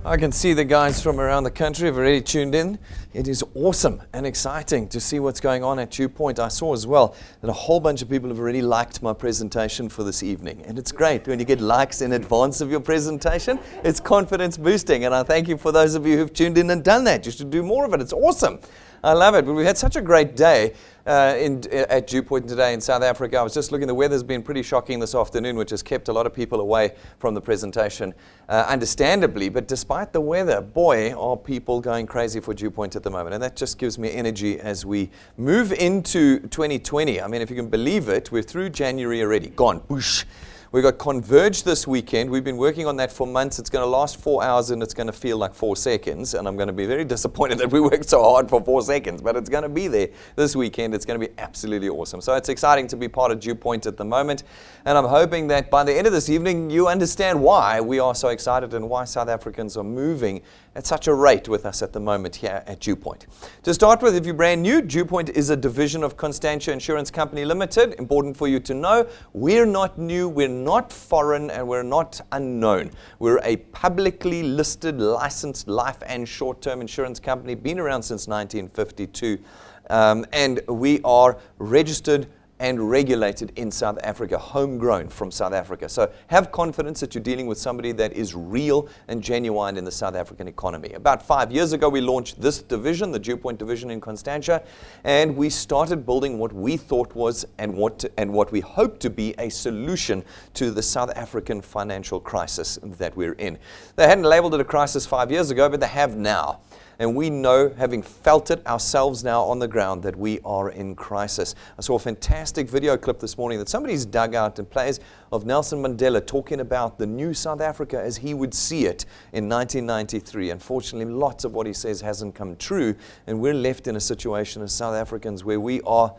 I can see the guys from around the country have already tuned in. It is awesome and exciting to see what's going on at DuePoint. I saw as well that a whole bunch of people have already liked my presentation for this evening. And it's great when you get likes in advance of your presentation. It's confidence boosting. And I thank you for those of you who've tuned in and done that. You should do more of it. It's awesome. I love it. But we've had such a great day at DuePoint today in South Africa. I was just looking, the weather's been pretty shocking this afternoon, which has kept a lot of people away from the presentation, understandably. But despite the weather, boy, are people going crazy for DuePoint at the moment. And that just gives me energy as we move into 2020. I mean, if you can believe it, we're through January already. Gone. Whoosh. We've got Converge this weekend. We've been working on that for months. It's going to last 4 hours and it's going to feel like 4 seconds. And I'm going to be very disappointed that we worked so hard for 4 seconds, but it's going to be there this weekend. It's going to be absolutely awesome. So it's exciting to be part of DuePoint at the moment. And I'm hoping that by the end of this evening, you understand why we are so excited and why South Africans are moving at such a rate with us at the moment here at DuePoint. To start with, if you're brand new, DuePoint is a division of Constantia Insurance Company Limited. Important for you to know, we're not new, we're not foreign, and we're not unknown. We're a publicly listed, licensed life and short-term insurance company, been around since 1952, and we are registered and regulated in South Africa, homegrown from South Africa. So have confidence that you're dealing with somebody that is real and genuine in the South African economy. About 5 years ago, we launched this division, the DuePoint division in Constantia, and we started building what we thought was and what we hope to be a solution to the South African financial crisis that we're in. They hadn't labeled it a crisis 5 years ago, but they have now. And we know, having felt it ourselves now on the ground, that we are in crisis. I saw a fantastic video clip this morning that somebody's dug out and plays of Nelson Mandela talking about the new South Africa as he would see it in 1993. Unfortunately, lots of what he says hasn't come true, and we're left in a situation as South Africans where we are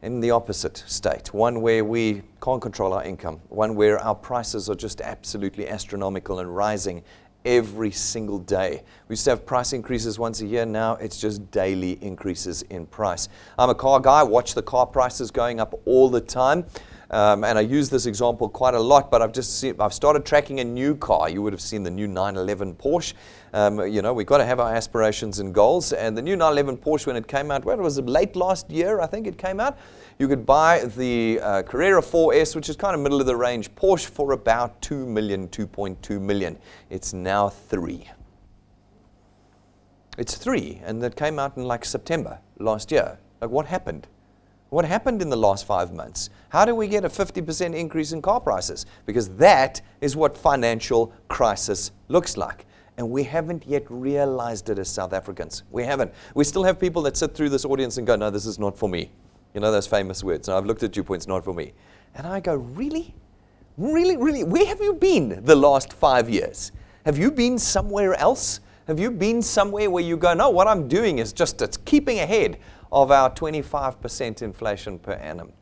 in the opposite state, one where we can't control our income, one where our prices are just absolutely astronomical and rising every single day. We used to have price increases once a year. Now it's just daily increases in price. I'm a car guy. I watch the car prices going up all the time. And I use this example quite a lot, but I've started tracking a new car. You would have seen the new 911 Porsche. We've got to have our aspirations and goals. And the new 911 Porsche, when it came out, it was late last year, I think it came out. You could buy the Carrera 4S, which is kind of middle of the range Porsche, for about 2 million, 2.2 million. It's now 3. It's 3, and that came out in like September last year. Like, what happened? What happened in the last 5 months? How do we get a 50% increase in car prices? Because that is what financial crisis looks like. And we haven't yet realized it as South Africans. We haven't. We still have people that sit through this audience and go, no, this is not for me. You know those famous words. And I've looked at DuePoint, it's not for me. And I go, really? Really, really? Where have you been the last 5 years? Have you been somewhere else? Have you been somewhere where you go, no, what I'm doing is it's keeping ahead of our 25% inflation per annum?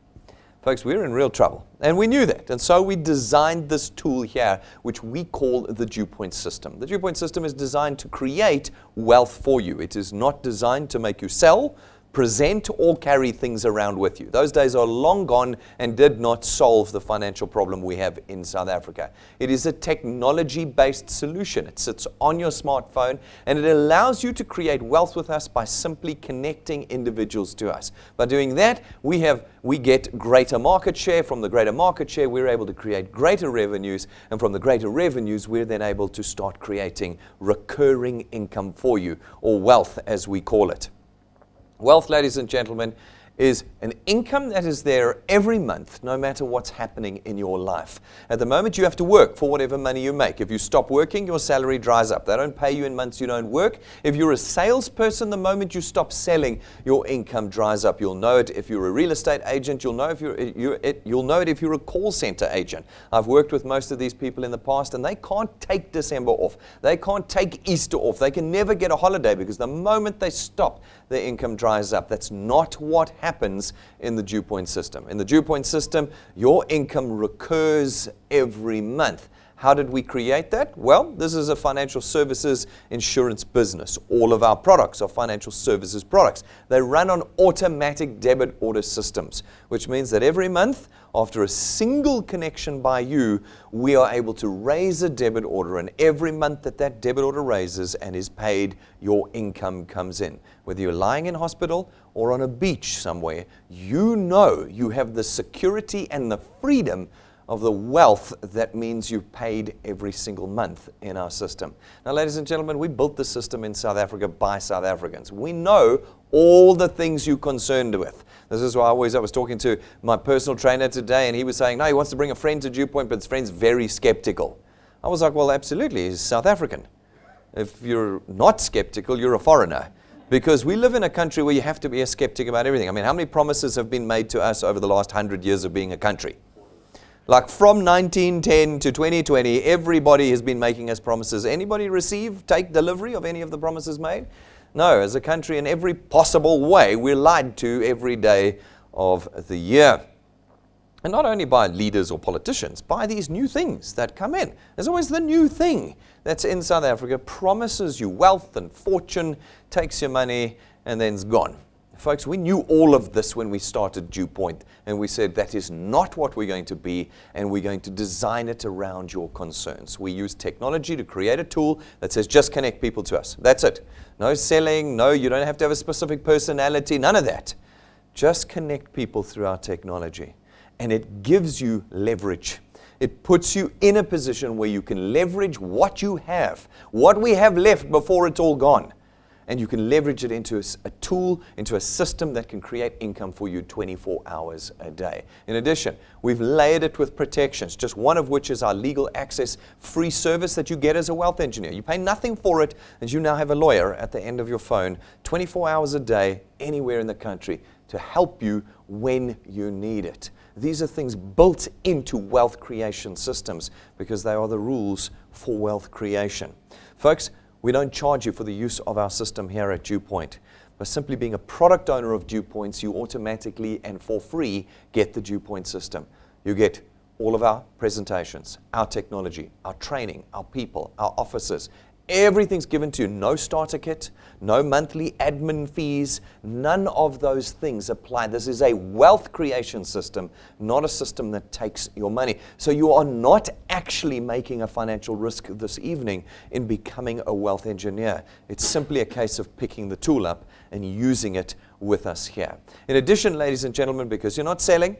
Folks, we're in real trouble, and we knew that. And so we designed this tool here, which we call the DuePoint system. The DuePoint system is designed to create wealth for you. It is not designed to make you sell, present, or carry things around with you. Those days are long gone and did not solve the financial problem we have in South Africa. It is a technology-based solution. It sits on your smartphone, and it allows you to create wealth with us by simply connecting individuals to us. By doing that, we get greater market share. From the greater market share, we're able to create greater revenues, and from the greater revenues, we're then able to start creating recurring income for you, or wealth as we call it. Wealth, ladies and gentlemen, is an income that is there every month, no matter what's happening in your life. At the moment, you have to work for whatever money you make. If you stop working, your salary dries up. They don't pay you in months you don't work. If you're a salesperson, the moment you stop selling, your income dries up. You'll know it if you're a real estate agent. You'll know you'll know it if you're a call center agent. I've worked with most of these people in the past, and they can't take December off. They can't take Easter off. They can never get a holiday because the moment they stop, their income dries up. That's not what happens in the DuePoint system. In the DuePoint system, your income recurs every month. How did we create that? Well, this is a financial services insurance business. All of our products are financial services products. They run on automatic debit order systems, which means that every month, after a single connection by you, we are able to raise a debit order, and every month that that debit order raises and is paid, your income comes in. Whether you're lying in hospital or on a beach somewhere, you know you have the security and the freedom of the wealth that means you've paid every single month in our system. Now, ladies and gentlemen, we built the system in South Africa by South Africans. We know all the things you're concerned with. This is why I was talking to my personal trainer today, and he was saying, no, he wants to bring a friend to DuePoint, but his friend's very skeptical. I was like, well, absolutely, he's South African. If you're not skeptical, you're a foreigner. Because we live in a country where you have to be a skeptic about everything. I mean, how many promises have been made to us over the last 100 years of being a country? Like from 1910 to 2020, everybody has been making us promises. Anybody take delivery of any of the promises made? No, as a country, in every possible way, we're lied to every day of the year. And not only by leaders or politicians, by these new things that come in. There's always the new thing that's in South Africa, promises you wealth and fortune, takes your money, and then's gone. Folks, we knew all of this when we started DuePoint, and we said that is not what we're going to be, and we're going to design it around your concerns. We use technology to create a tool that says just connect people to us. That's it. No selling, no, you don't have to have a specific personality, none of that. Just connect people through our technology, and it gives you leverage. It puts you in a position where you can leverage what you have, what we have left before it's all gone. And you can leverage it into a tool, into a system that can create income for you 24 hours a day. In addition, we've layered it with protections, just one of which is our legal access free service that you get as a wealth engineer. You pay nothing for it, and you now have a lawyer at the end of your phone, 24 hours a day, anywhere in the country, to help you when you need it. These are things built into wealth creation systems because they are the rules for wealth creation. Folks, we don't charge you for the use of our system here at DuePoint. By simply being a product owner of DuePoints, you automatically and for free get the DuePoint system. You get all of our presentations, our technology, our training, our people, our offices. Everything's given to you. No starter kit, no monthly admin fees, none of those things apply. This is a wealth creation system, not a system that takes your money. So you are not actually making a financial risk this evening in becoming a wealth engineer. It's simply a case of picking the tool up and using it with us here. In addition, ladies and gentlemen, because you're not selling,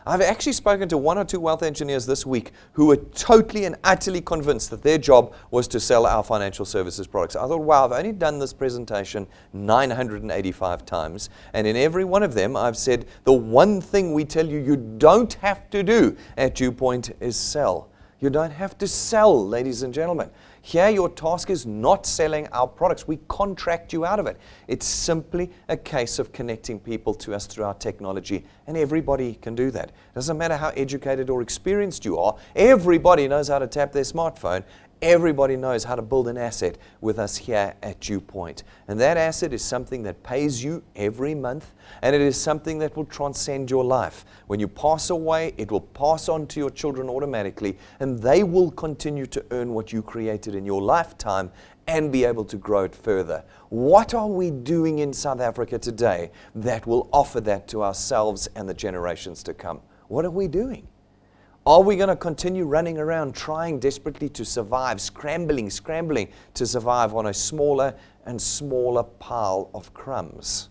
I've actually spoken to one or two wealth engineers this week who were totally and utterly convinced that their job was to sell our financial services products. I thought, wow, I've only done this presentation 985 times, and in every one of them I've said the one thing we tell you you don't have to do at DuePoint is sell. You don't have to sell, ladies and gentlemen. Here, your task is not selling our products. We contract you out of it. It's simply a case of connecting people to us through our technology, and everybody can do that. It doesn't matter how educated or experienced you are. Everybody knows how to tap their smartphone. Everybody knows how to build an asset with us here at DuePoint. And that asset is something that pays you every month, and it is something that will transcend your life. When you pass away, it will pass on to your children automatically, and they will continue to earn what you created in your lifetime and be able to grow it further. What are we doing in South Africa today that will offer that to ourselves and the generations to come? What are we doing? Are we going to continue running around trying desperately to survive, scrambling to survive on a smaller and smaller pile of crumbs?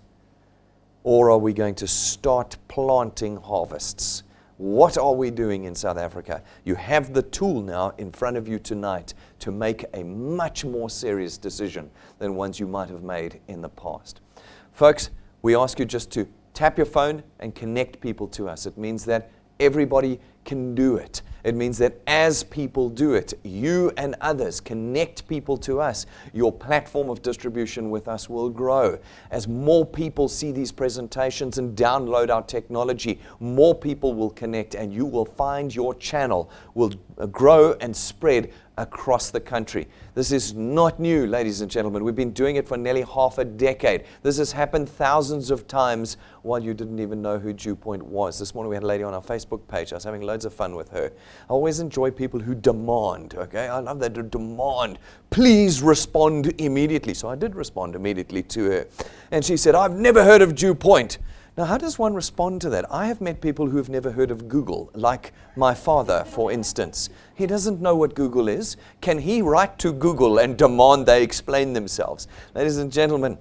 Or are we going to start planting harvests? What are we doing in South Africa? You have the tool now in front of you tonight to make a much more serious decision than ones you might have made in the past. Folks, we ask you just to tap your phone and connect people to us. It means that everybody can do it. It means that as people do it, you and others connect people to us. Your platform of distribution with us will grow. As more people see these presentations and download our technology, more people will connect, and you will find your channel will grow and spread across the country. This is not new, ladies and gentlemen. We've been doing it for nearly half a decade. This has happened thousands of times while you didn't even know who DuePoint was. This morning we had a lady on our Facebook page. I was having loads of fun with her. I always enjoy people who demand, okay? I love that demand. Please respond immediately. So I did respond immediately to her. And she said, I've never heard of DuePoint. Now, how does one respond to that? I have met people who have never heard of Google, like my father, for instance. He doesn't know what Google is. Can he write to Google and demand they explain themselves? Ladies and gentlemen,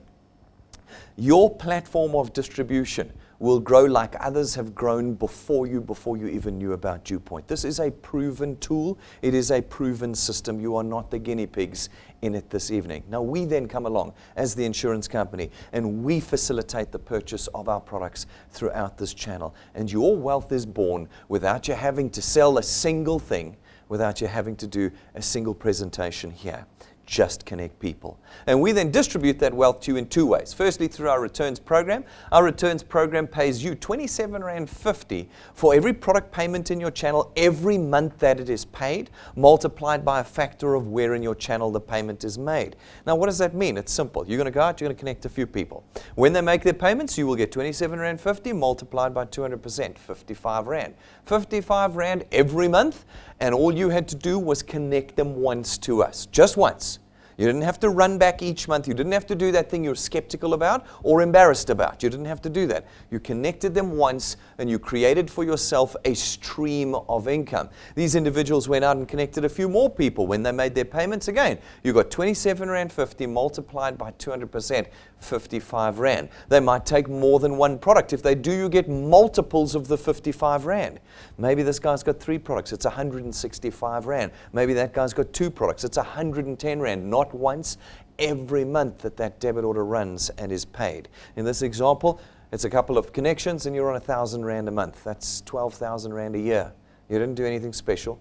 your platform of distribution will grow like others have grown before you even knew about DuePoint. This is a proven tool. It is a proven system. You are not the guinea pigs in it this evening. Now, we then come along as the insurance company, and we facilitate the purchase of our products throughout this channel. And your wealth is born without you having to sell a single thing, without you having to do a single presentation here. Just connect people. And we then distribute that wealth to you in two ways. Firstly, through our returns program. Our returns program pays you $27.50 for every product payment in your channel every month that it is paid, multiplied by a factor of where in your channel the payment is made. Now, what does that mean? It's simple. You're going to go out, you're going to connect a few people. When they make their payments, you will get $27.50 multiplied by 200%, 55 Rand. 55 Rand every month, and all you had to do was connect them once to us. Just once. You didn't have to run back each month. You didn't have to do that thing you're skeptical about or embarrassed about. You didn't have to do that. You connected them once and you created for yourself a stream of income. These individuals went out and connected a few more people. When they made their payments again, you got $27.50 multiplied by 200%, 55 Rand. They might take more than one product. If they do, you get multiples of the 55 Rand. Maybe this guy's got 3 products. It's 165 Rand. Maybe that guy's got 2 products. It's 110 Rand. Not once, every month that debit order runs and is paid. In this example, it's a couple of connections and you're on 1,000 Rand a month. That's 12,000 Rand a year. You didn't do anything special.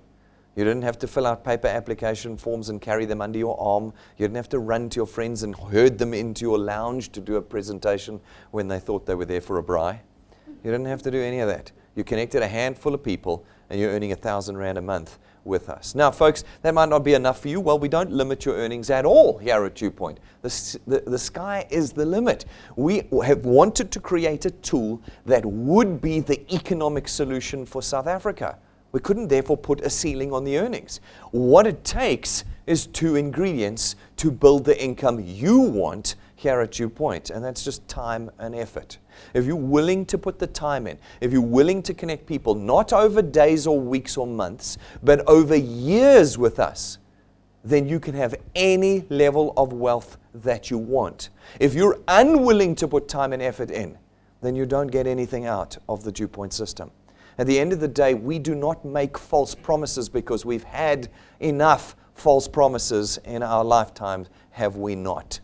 You didn't have to fill out paper application forms and carry them under your arm. You didn't have to run to your friends and herd them into your lounge to do a presentation when they thought they were there for a braai. You didn't have to do any of that. You connected a handful of people and you're earning 1,000 Rand a month with us. Now, folks, that might not be enough for you. Well, we don't limit your earnings at all here at DuePoint. The sky is the limit. We have wanted to create a tool that would be the economic solution for South Africa. We couldn't therefore put a ceiling on the earnings. What it takes is 2 ingredients to build the income you want here at DuePoint, and that's just time and effort. If you're willing to put the time in, if you're willing to connect people, not over days or weeks or months, but over years with us, then you can have any level of wealth that you want. If you're unwilling to put time and effort in, then you don't get anything out of the DuePoint system. At the end of the day, we do not make false promises because we've had enough false promises in our lifetime, have we not?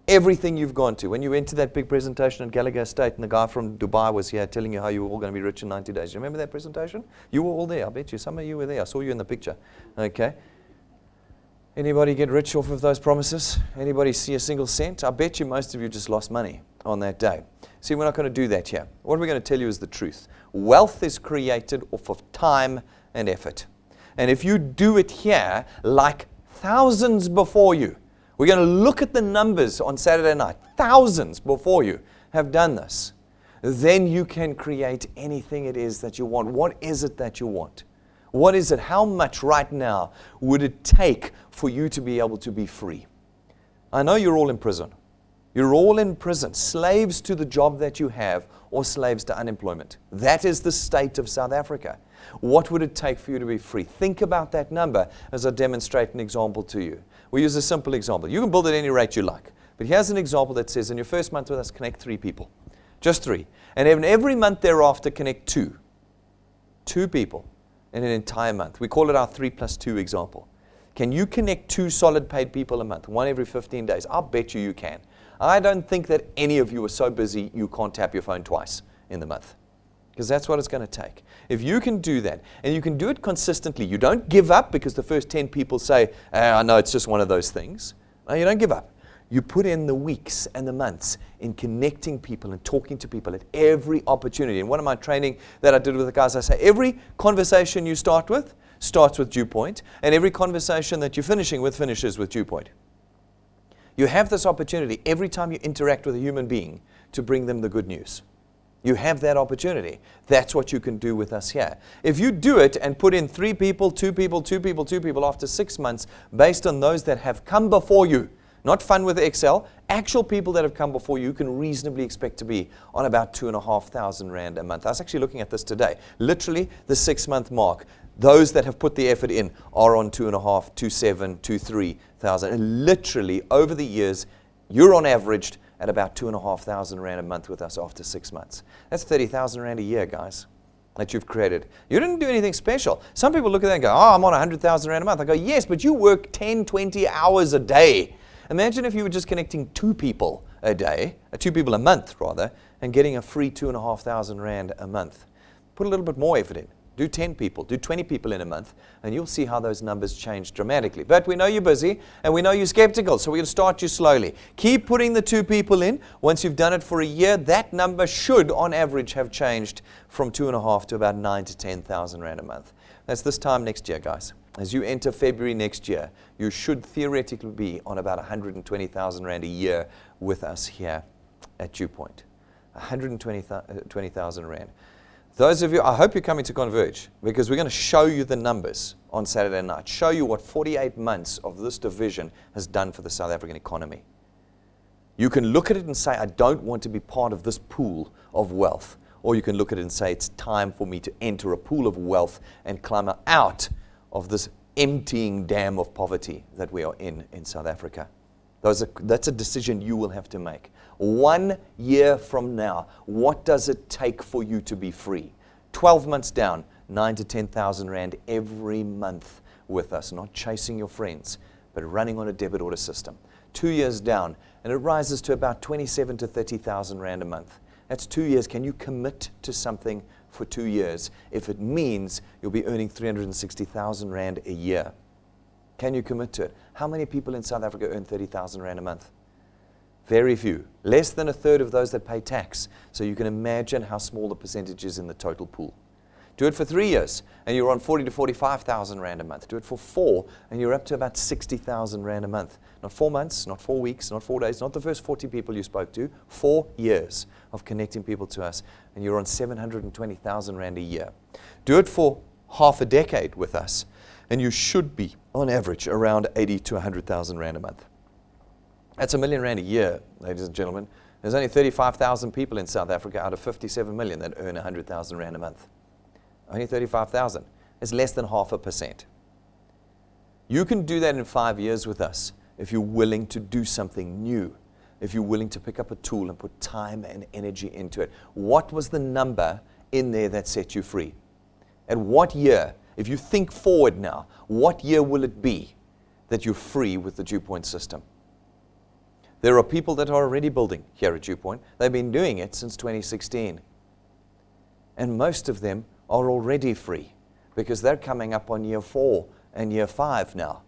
Everything you've gone to. When you went to that big presentation at Gallagher Estate and the guy from Dubai was here telling you how you were all going to be rich in 90 days. You remember that presentation? You were all there, I bet you. Some of you were there. I saw you in the picture. Okay. Anybody get rich off of those promises? Anybody see a single cent? I bet you most of you just lost money on that day. See, we're not going to do that here. What we're going to tell you is the truth. Wealth is created off of time and effort. And if you do it here, like thousands before you, we're going to look at the numbers on Saturday night. Thousands before you have done this. Then you can create anything it is that you want. What is it that you want? What is it? How much right now would it take for you to be able to be free? I know you're all in prison. You're all in prison, slaves to the job that you have or slaves to unemployment. That is the state of South Africa. What would it take for you to be free? Think about that number as I demonstrate an example to you. We use a simple example. You can build at any rate you like. But here's an example that says in your first month with us, connect 3 people. Just 3. And every month thereafter, connect 2. 2 people in an entire month. We call it our 3 plus 2 example. Can you connect 2 solid paid people a month, 1 every 15 days? I'll bet you can. I don't think that any of you are so busy you can't tap your phone twice in the month. Because that's what it's going to take. If you can do that, and you can do it consistently, you don't give up because the first 10 people say, I know it's just one of those things. No, you don't give up. You put in the weeks and the months in connecting people and talking to people at every opportunity. In one of my training that I did with the guys, I say, every conversation you start with, starts with DuePoint, and every conversation that you're finishing with finishes with DuePoint. You have this opportunity every time you interact with a human being to bring them the good news. You have that opportunity. That's what you can do with us here. If you do it and put in 3 people, 2 people, 2 people, 2 people after 6 months, based on those that have come before you, not fun with Excel, actual people that have come before you can reasonably expect to be on about 2,500 Rand a month. I was actually looking at this today. Literally the 6-month mark. Those that have put the effort in are on 2,500, 2,700, 2,300. And literally over the years, you're on average at about 2,500 Rand a month with us after 6 months. That's 30,000 Rand a year, guys, that you've created. You didn't do anything special. Some people look at that and go, oh, I'm on 100,000 Rand a month. I go, yes, but you work 10, 20 hours a day. Imagine if you were just connecting 2 people a day, 2 people a month rather, and getting a free 2,500 Rand a month. Put a little bit more effort in. Do 10 people, do 20 people in a month, and you'll see how those numbers change dramatically. But we know you're busy, and we know you're skeptical, so we're going to start you slowly. Keep putting the 2 people in. Once you've done it for a year, that number should, on average, have changed from 2,500 to about 9,000 to 10,000 Rand a month. That's this time next year, guys. As you enter February next year, you should theoretically be on about 120,000 Rand a year with us here at DuePoint. 120,000 Rand. Those of you, I hope you're coming to Converge, because we're going to show you the numbers on Saturday night, show you what 48 months of this division has done for the South African economy. You can look at it and say, I don't want to be part of this pool of wealth. Or you can look at it and say, it's time for me to enter a pool of wealth and climb out of this emptying dam of poverty that we are in South Africa. That's a decision you will have to make. 1 year from now, what does it take for you to be free? 12 months down, 9,000 to 10,000 Rand every month with us, not chasing your friends, but running on a debit order system. 2 years down, and it rises to about 27,000 to 30,000 Rand a month. That's 2 years. Can you commit to something for 2 years if it means you'll be earning 360,000 Rand a year? Can you commit to it? How many people in South Africa earn 30,000 Rand a month? Very few. Less than a third of those that pay tax. So you can imagine how small the percentage is in the total pool. Do it for 3 years, and you're on 40,000 to 45,000 Rand a month. Do it for 4, and you're up to about 60,000 Rand a month. Not 4 months, not 4 weeks, not 4 days, not the first 40 people you spoke to. 4 years of connecting people to us, and you're on 720,000 Rand a year. Do it for half a decade with us, and you should be, on average, around 80,000 to 100,000 Rand a month. That's $1 million a year, ladies and gentlemen. There's only 35,000 people in South Africa out of 57 million that earn 100,000 Rand a month. Only 35,000. It's less than 0.5%. You can do that in 5 years with us if you're willing to do something new, if you're willing to pick up a tool and put time and energy into it. What was the number in there that set you free? At what year, if you think forward now, what year will it be that you're free with the DuePoint system? There are people that are already building here at DuePoint. They've been doing it since 2016. And most of them are already free because they're coming up on year 4 and year 5 now.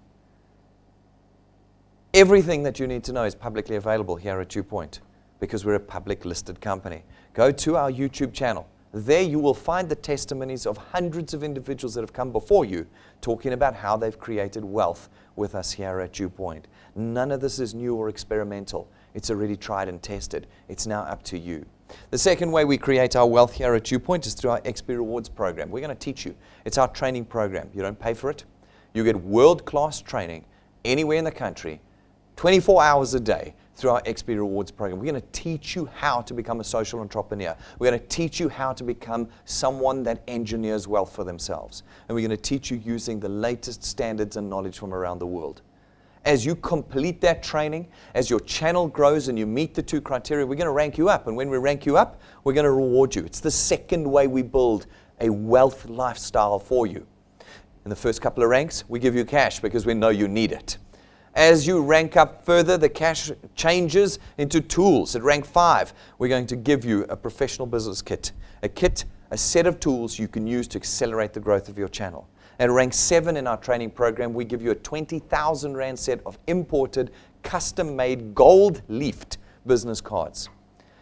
Everything that you need to know is publicly available here at DuePoint because we're a public listed company. Go to our YouTube channel. There you will find the testimonies of hundreds of individuals that have come before you talking about how they've created wealth with us here at DuePoint. None of this is new or experimental. It's already tried and tested. It's now up to you. The second way we create our wealth here at DuePoint is through our XP Rewards program. We're going to teach you. It's our training program. You don't pay for it. You get world-class training anywhere in the country, 24 hours a day through our XP Rewards program. We're going to teach you how to become a social entrepreneur. We're going to teach you how to become someone that engineers wealth for themselves. And we're going to teach you using the latest standards and knowledge from around the world. As you complete that training, as your channel grows and you meet the 2 criteria, we're going to rank you up. And when we rank you up, we're going to reward you. It's the second way we build a wealth lifestyle for you. In the first couple of ranks, we give you cash because we know you need it. As you rank up further, the cash changes into tools. At rank 5, we're going to give you a professional business kit. A set of tools you can use to accelerate the growth of your channel. At rank 7 in our training program, we give you a 20,000 Rand set of imported, custom-made, gold-leafed business cards.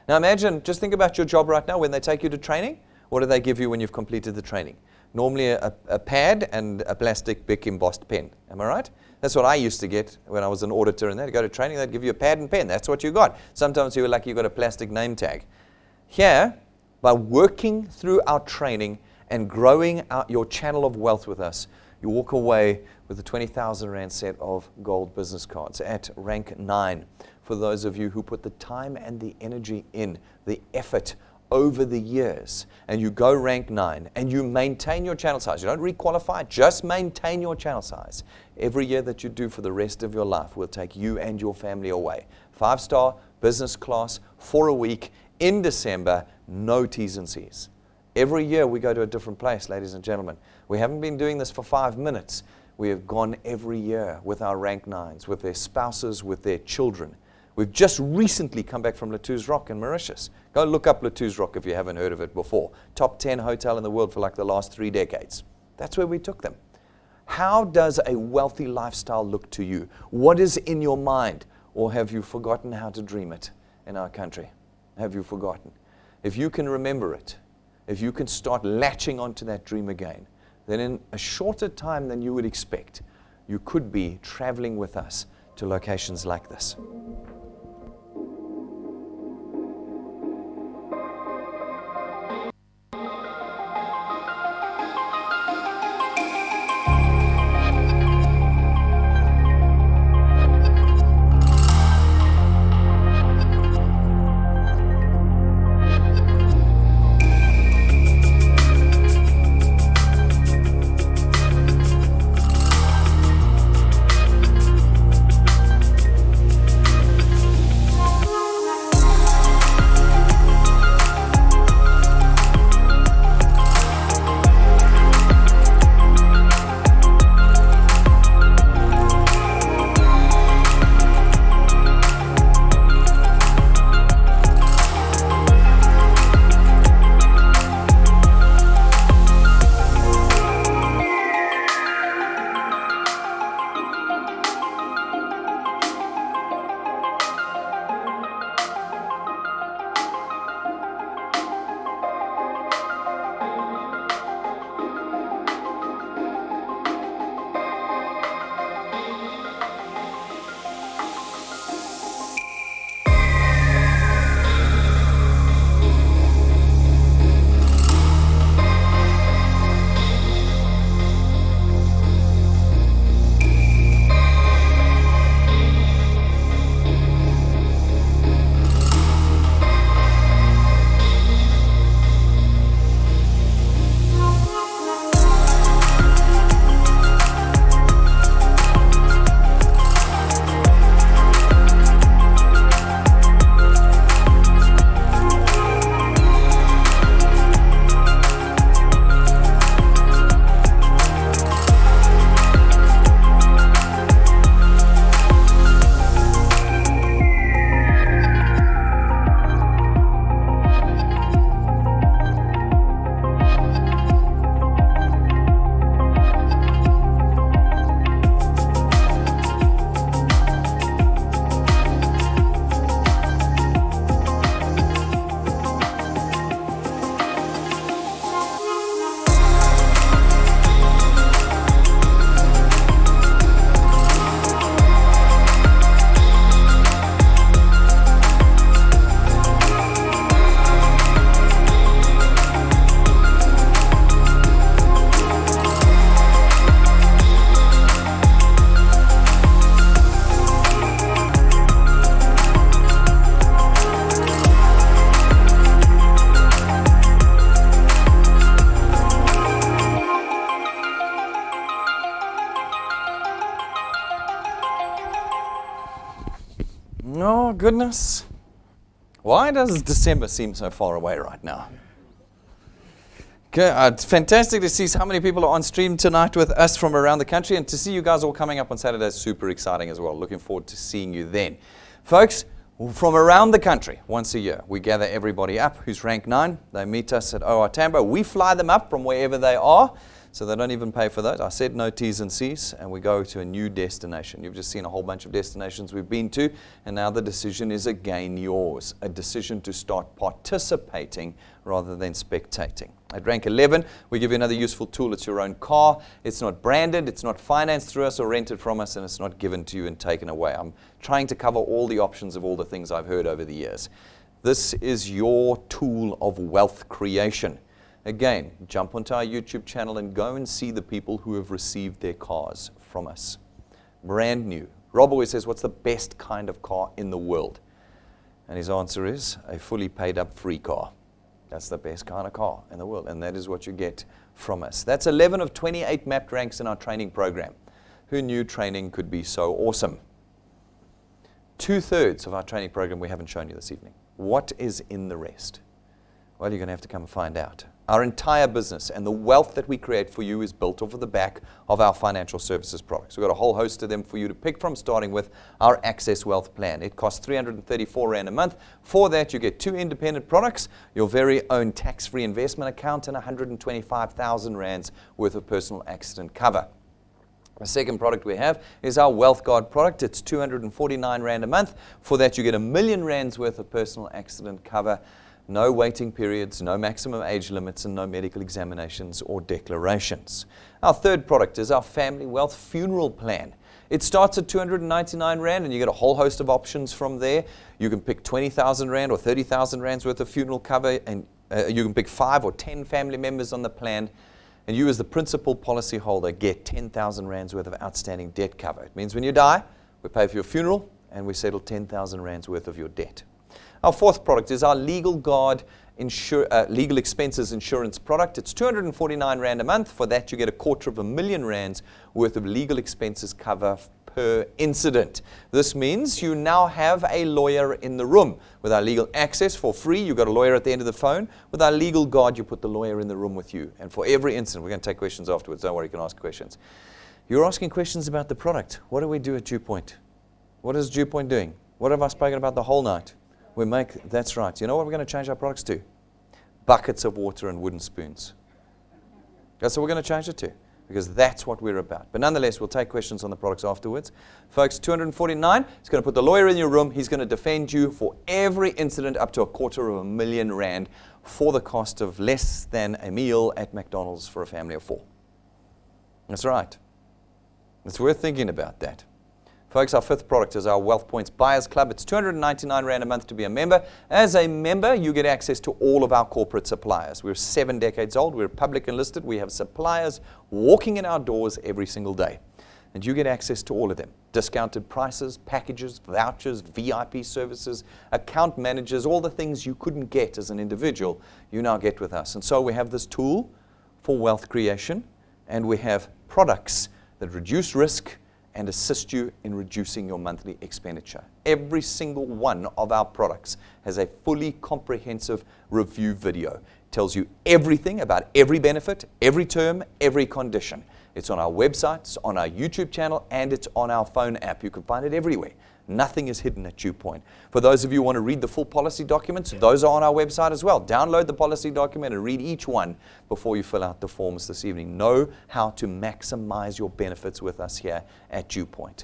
Now imagine, just think about your job right now when they take you to training. What do they give you when you've completed the training? normally a pad and a plastic Bic embossed pen. Am I right? That's what I used to get when I was an auditor, and they'd go to training, they'd give you a pad and pen. That's what you got. Sometimes you were lucky you got a plastic name tag. Here, by working through our training and growing out your channel of wealth with us, you walk away with a 20,000 Rand set of gold business cards at rank 9. For those of you who put the time and the energy in, the effort over the years, and you go rank 9, and you maintain your channel size. You don't requalify, just maintain your channel size. Every year that you do for the rest of your life will take you and your family away. 5-star, business class, for a week, in December, no T's and C's. Every year we go to a different place, ladies and gentlemen. We haven't been doing this for 5 minutes. We have gone every year with our rank 9s, with their spouses, with their children. We've just recently come back from Latouz Rock in Mauritius. Go look up Latouz Rock if you haven't heard of it before. Top 10 hotel in the world for like the last 3 decades. That's where we took them. How does a wealthy lifestyle look to you? What is in your mind? Or have you forgotten how to dream it in our country? Have you forgotten? If you can remember it, if you can start latching onto that dream again, then in a shorter time than you would expect, you could be traveling with us to locations like this. Oh, goodness. Why does December seem so far away right now? Okay, it's fantastic to see how many people are on stream tonight with us from around the country, and to see you guys all coming up on Saturday is super exciting as well. Looking forward to seeing you then. Folks, from around the country, once a year, we gather everybody up who's rank 9. They meet us at OR Tambo. We fly them up from wherever they are. So they don't even pay for that. I said no T's and C's, and we go to a new destination. You've just seen a whole bunch of destinations we've been to, and now the decision is again yours. A decision to start participating rather than spectating. At rank 11, we give you another useful tool. It's your own car. It's not branded, it's not financed through us or rented from us, and it's not given to you and taken away. I'm trying to cover all the options of all the things I've heard over the years. This is your tool of wealth creation. Again, jump onto our YouTube channel and go and see the people who have received their cars from us. Brand new. Rob always says, what's the best kind of car in the world? And his answer is a fully paid up free car. That's the best kind of car in the world, and that is what you get from us. That's 11 of 28 mapped ranks in our training program. Who knew training could be so awesome? 2/3 of our training program we haven't shown you this evening. What is in the rest? Well, you're going to have to come and find out. Our entire business and the wealth that we create for you is built off of the back of our financial services products. We've got a whole host of them for you to pick from, starting with our Access Wealth Plan. It costs 334 Rand a month. For that, you get 2 independent products, your very own tax-free investment account, and 125,000 Rands worth of personal accident cover. The second product we have is our Wealth Guard product. It's 249 Rand a month. For that, you get 1 million Rands worth of personal accident cover. No waiting periods, no maximum age limits, and no medical examinations or declarations. Our third product is our Family Wealth Funeral Plan. It starts at 299 Rand, and you get a whole host of options from there. You can pick 20,000 Rand or 30,000 Rands worth of funeral cover, and you can pick 5 or 10 family members on the plan. And you, as the principal policyholder, get 10,000 Rands worth of outstanding debt cover. It means when you die, we pay for your funeral, and we settle 10,000 Rands worth of your debt. Our fourth product is our Legal Guard legal expenses insurance product. It's 249 Rand a month. For that, you get 250,000 Rands worth of legal expenses cover per incident. This means you now have a lawyer in the room. With our Legal Access for free, you've got a lawyer at the end of the phone. With our Legal Guard, you put the lawyer in the room with you. And for every incident, we're going to take questions afterwards. Don't worry, you can ask questions. You're asking questions about the product. What do we do at DuePoint? What is DuePoint doing? What have I spoken about the whole night? That's right. You know what we're going to change our products to? Buckets of water and wooden spoons. That's what we're going to change it to, because that's what we're about. But nonetheless, we'll take questions on the products afterwards. Folks, 249, it's going to put the lawyer in your room. He's going to defend you for every incident up to 250,000 Rand for the cost of less than a meal at McDonald's for a family of 4. That's right. It's worth thinking about that. Folks, our fifth product is our Wealth Points Buyers Club. It's 299 Rand a month to be a member. As a member, you get access to all of our corporate suppliers. We're 7 decades old. We're public and listed. We have suppliers walking in our doors every single day. And you get access to all of them. Discounted prices, packages, vouchers, VIP services, account managers, all the things you couldn't get as an individual, you now get with us. And so we have this tool for wealth creation, and we have products that reduce risk and assist you in reducing your monthly expenditure. Every single one of our products has a fully comprehensive review video. It tells you everything about every benefit, every term, every condition. It's on our website, it's on our YouTube channel, and it's on our phone app. You can find it everywhere. Nothing is hidden at DuePoint. For those of you who want to read the full policy documents, those are on our website as well. Download the policy document and read each one before you fill out the forms this evening. Know how to maximize your benefits with us here at DuePoint.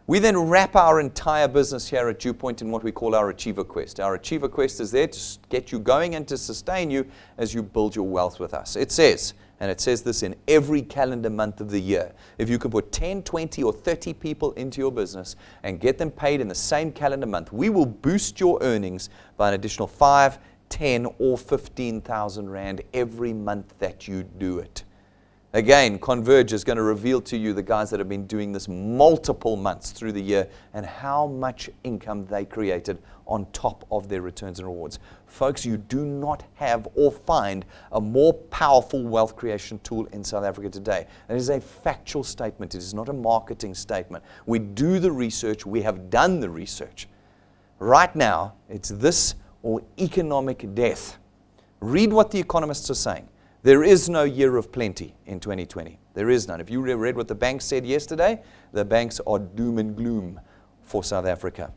We then wrap our entire business here at DuePoint in what we call our Achiever Quest. Our Achiever Quest is there to get you going and to sustain you as you build your wealth with us. It says, and it says this in every calendar month of the year, if you can put 10, 20, or 30 people into your business and get them paid in the same calendar month, we will boost your earnings by an additional 5, 10, or 15,000 Rand every month that you do it. Again, Converge is going to reveal to you the guys that have been doing this multiple months through the year and how much income they created on top of their returns and rewards. Folks, you do not have or find a more powerful wealth creation tool in South Africa today. It is a factual statement. It is not a marketing statement. We do the research. We have done the research. Right now, it's this or economic death. Read what the economists are saying. There is no year of plenty in 2020. There is none. If you read what the banks said yesterday, the banks are doom and gloom for South Africa.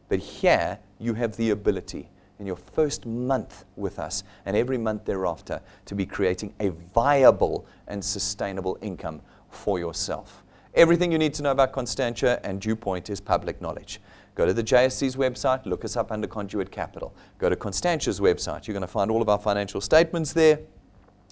But here, you have the ability in your first month with us and every month thereafter to be creating a viable and sustainable income for yourself. Everything you need to know about Constantia and DuePoint is public knowledge. Go to the JSC's website, look us up under Conduit Capital. Go to Constantia's website. You're going to find all of our financial statements there.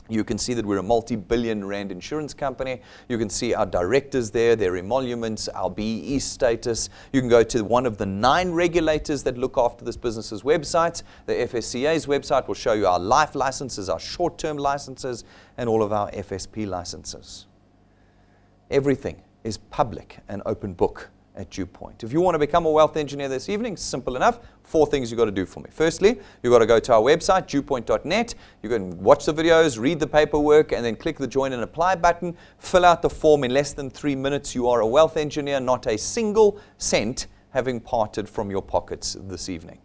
You can see that we're a multi-billion rand insurance company. You can see our directors there, their emoluments, our BEE status. You can go to one of the 9 regulators that look after this business's websites. The FSCA's website will show you our life licenses, our short-term licenses, and all of our FSP licenses. Everything is public and open book at DuePoint. If you want to become a wealth engineer this evening, simple enough. 4 things you've got to do for me. Firstly, you've got to go to our website, dewpoint.net. You can watch the videos, read the paperwork, and then click the Join and Apply button. Fill out the form in less than 3 minutes. You are a wealth engineer, not a single cent having parted from your pockets this evening.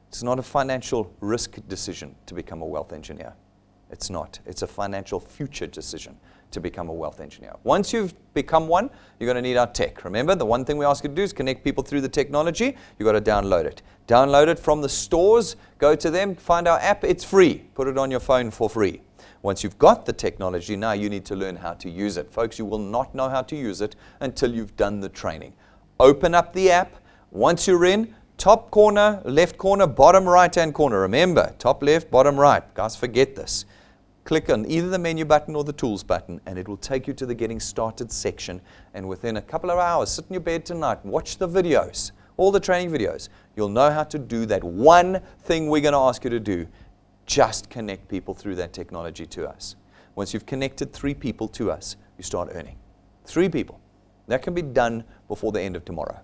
It's not a financial risk decision to become a wealth engineer. It's not. It's a financial future decision to become a wealth engineer. Once you've become one, you're going to need our tech. Remember, the one thing we ask you to do is connect people through the technology. You've got to download it. Download it from the stores. Go to them, find our app. It's free. Put it on your phone for free. Once you've got the technology, now you need to learn how to use it. Folks, you will not know how to use it until you've done the training. Open up the app. Once you're in, top corner, left corner, bottom right-hand corner. Remember, top left, bottom right. Guys, forget this. Click on either the menu button or the tools button, and it will take you to the getting started section. And within a couple of hours, sit in your bed tonight, watch the videos, all the training videos. You'll know how to do that one thing we're going to ask you to do. Just connect people through that technology to us. Once you've connected 3 people to us, you start earning. 3 people. That can be done before the end of tomorrow.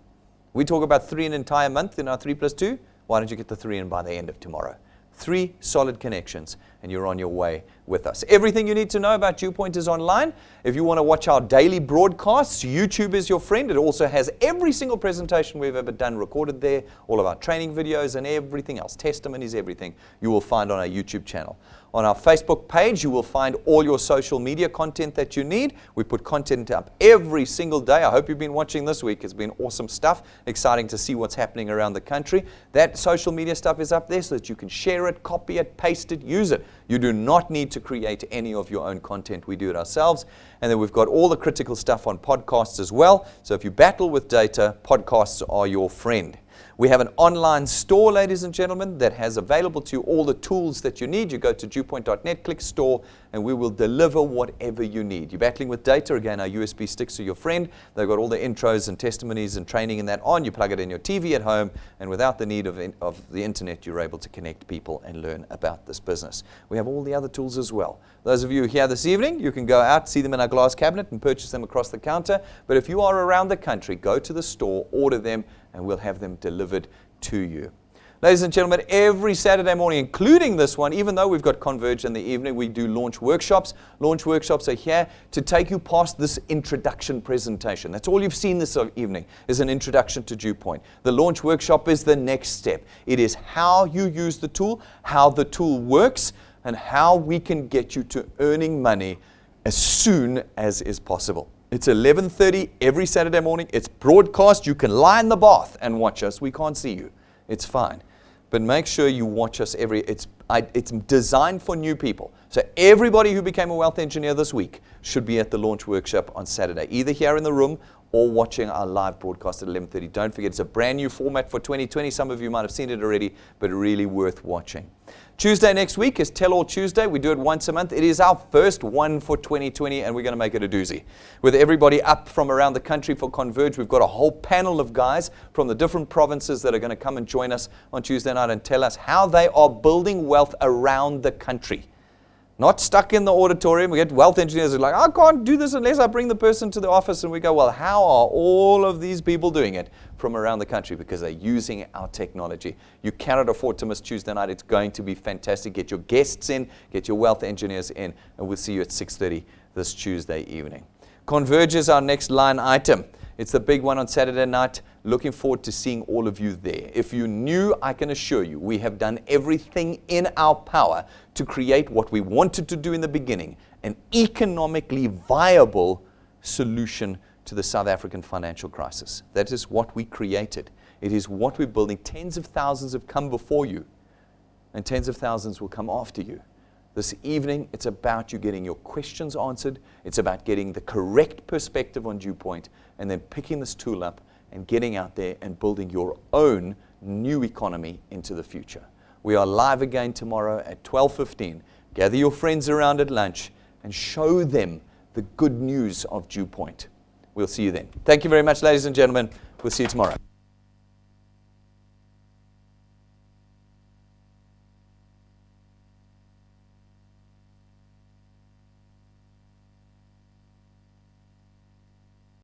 We talk about 3 an entire month in our 3+2. Why don't you get the 3 in by the end of tomorrow? 3 solid connections, and you're on your way with us. Everything you need to know about DuePoint is online. If you want to watch our daily broadcasts, YouTube is your friend. It also has every single presentation we've ever done recorded there, all of our training videos and everything else, testimonies, everything you will find on our YouTube channel. On our Facebook page, you will find all your social media content that you need. We put content up every single day. I hope you've been watching this week. It's been awesome stuff. Exciting to see what's happening around the country. That social media stuff is up there so that you can share it, copy it, paste it, use it. You do not need to create any of your own content. We do it ourselves. And then we've got all the critical stuff on podcasts as well. So if you battle with data, podcasts are your friend. We have an online store, ladies and gentlemen, that has available to you all the tools that you need. You go to dewpoint.net, click store, and we will deliver whatever you need. You're battling with data, again, our USB sticks are your friend. They've got all the intros and testimonies and training and that on. You plug it in your TV at home, and without the need of the internet, you're able to connect people and learn about this business. We have all the other tools as well. Those of you here this evening, you can go out, see them in our glass cabinet, and purchase them across the counter. But if you are around the country, go to the store, order them, and we'll have them delivered to you. Ladies and gentlemen, every Saturday morning, including this one, even though we've got Converge in the evening, we do launch workshops. Launch workshops are here to take you past this introduction presentation. That's all you've seen this evening, is an introduction to DuePoint. The launch workshop is the next step. It is how you use the tool, how the tool works, and how we can get you to earning money as soon as is possible. It's 11:30 every Saturday morning. It's broadcast. You can lie in the bath and watch us. We can't see you. It's fine. But make sure you watch us it's designed for new people. So everybody who became a wealth engineer this week should be at the launch workshop on Saturday, either here in the room or watching our live broadcast at 11:30. Don't forget, it's a brand new format for 2020. Some of you might have seen it already, but really worth watching. Tuesday next week is Tell All Tuesday. We do it once a month. It is our first one for 2020, and we're going to make it a doozy. With everybody up from around the country for Converge, we've got a whole panel of guys from the different provinces that are going to come and join us on Tuesday night and tell us how they are building wealth around the country. Not stuck in the auditorium. We get wealth engineers who are like, I can't do this unless I bring the person to the office. And we go, well, how are all of these people doing it from around the country? Because they're using our technology. You cannot afford to miss Tuesday night. It's going to be fantastic. Get your guests in, get your wealth engineers in, and we'll see you at 6:30 this Tuesday evening. Converge is our next line item. It's the big one on Saturday night. Looking forward to seeing all of you there. If you're new, I can assure you, we have done everything in our power to create what we wanted to do in the beginning, an economically viable solution to the South African financial crisis. That is what we created. It is what we're building. Tens of thousands have come before you, and tens of thousands will come after you. This evening, it's about you getting your questions answered. It's about getting the correct perspective on DuePoint, and then picking this tool up and getting out there and building your own new economy into the future. We are live again tomorrow at 12:15. Gather your friends around at lunch and show them the good news of DuePoint. We'll see you then. Thank you very much, ladies and gentlemen. We'll see you tomorrow.